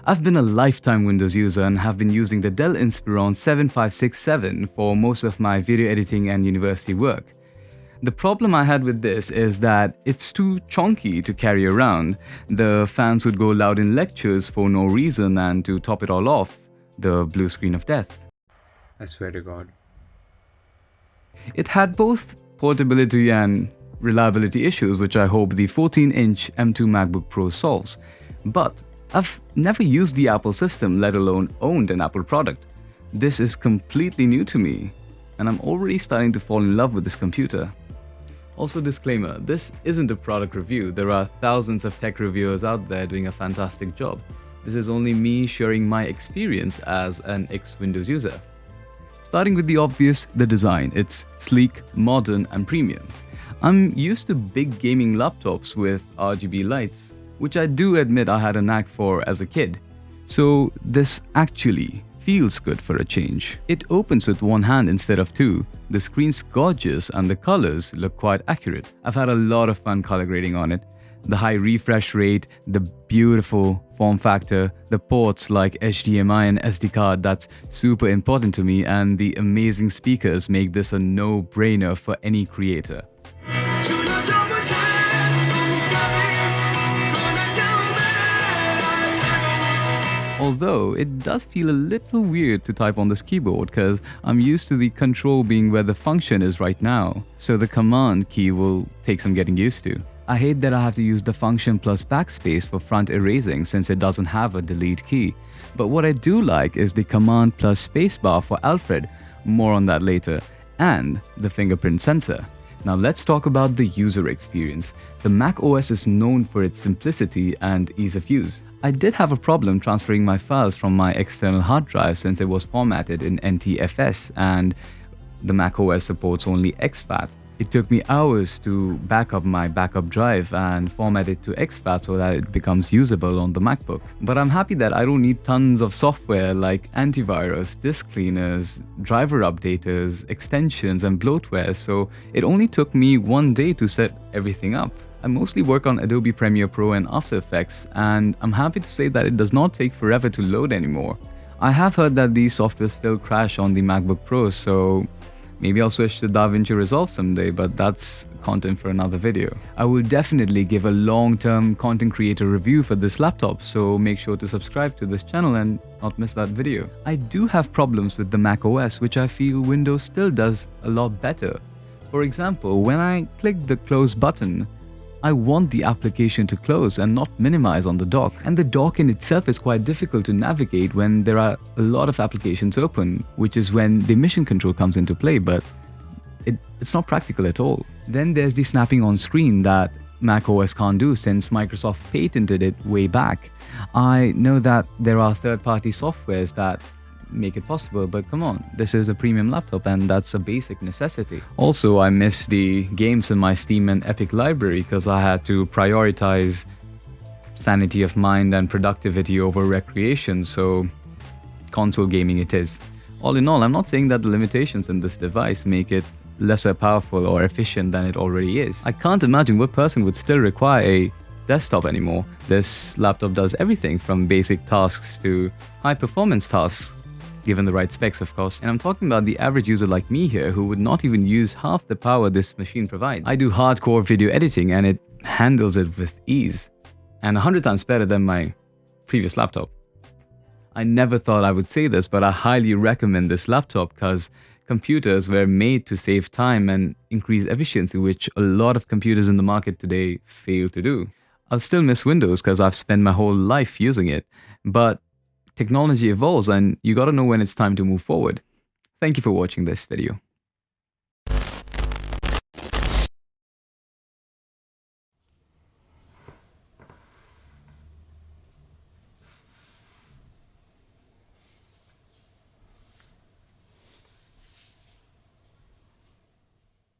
I've been a lifetime Windows user and have been using the Dell Inspiron 7567 for most of my video editing and university work. The problem I had with this is that it's too chonky to carry around. The fans would go loud in lectures for no reason, and to top it all off, the blue screen of death. I swear to God. It had both portability and reliability issues, which I hope the 14-inch M2 MacBook Pro solves. But I've never used the Apple system, let alone owned an Apple product. This is completely new to me, and I'm already starting to fall in love with this computer. Also, disclaimer, this isn't a product review. There are thousands of tech reviewers out there doing a fantastic job. This is only me sharing my experience as an ex-Windows user. Starting with the obvious, the design. It's sleek, modern, and premium. I'm used to big gaming laptops with RGB lights, which I do admit I had a knack for as a kid. So this actually feels good for a change. It opens with one hand instead of two. The screen's gorgeous and the colors look quite accurate. I've had a lot of fun color grading on it. The high refresh rate, the beautiful form factor, the ports like HDMI and SD card, that's super important to me, and the amazing speakers make this a no-brainer for any creator. Although it does feel a little weird to type on this keyboard because I'm used to the control being where the function is right now, so the command key will take some getting used to. I hate that I have to use the function plus backspace for front erasing since it doesn't have a delete key. But what I do like is the command plus spacebar for Alfred, more on that later, and the fingerprint sensor. Now let's talk about the user experience. The Mac OS is known for its simplicity and ease of use. I did have a problem transferring my files from my external hard drive since it was formatted in NTFS and the Mac OS supports only exFAT. It took me hours to back up my backup drive and format it to exFAT so that it becomes usable on the MacBook. But I'm happy that I don't need tons of software like antivirus, disk cleaners, driver updaters, extensions, and bloatware, so it only took me one day to set everything up. I mostly work on Adobe Premiere Pro and After Effects, and I'm happy to say that it does not take forever to load anymore. I have heard that these softwares still crash on the MacBook Pro, so maybe I'll switch to DaVinci Resolve someday, but that's content for another video. I will definitely give a long-term content creator review for this laptop, so make sure to subscribe to this channel and not miss that video. I do have problems with the Mac OS, which I feel Windows still does a lot better. For example, when I click the close button, I want the application to close and not minimize on the dock. And the dock in itself is quite difficult to navigate when there are a lot of applications open, which is when the mission control comes into play, but it's not practical at all. Then there's the snapping on screen that Mac OS can't do since Microsoft patented it way back. I know that there are third-party softwares that make it possible, but come on, this is a premium laptop and that's a basic necessity. Also, I miss the games in my Steam and Epic library because I had to prioritize sanity of mind and productivity over recreation, so console gaming it is. All in all, I'm not saying that the limitations in this device make it lesser powerful or efficient than it already is. I can't imagine what person would still require a desktop anymore. This laptop does everything from basic tasks to high performance tasks, given the right specs, of course. And I'm talking about the average user like me here who would not even use half the power this machine provides. I do hardcore video editing and it handles it with ease, and 100 times better than my previous laptop. I never thought I would say this, but I highly recommend this laptop because computers were made to save time and increase efficiency, which a lot of computers in the market today fail to do. I'll still miss Windows because I've spent my whole life using it, but technology evolves and you gotta know when it's time to move forward. Thank you for watching this video.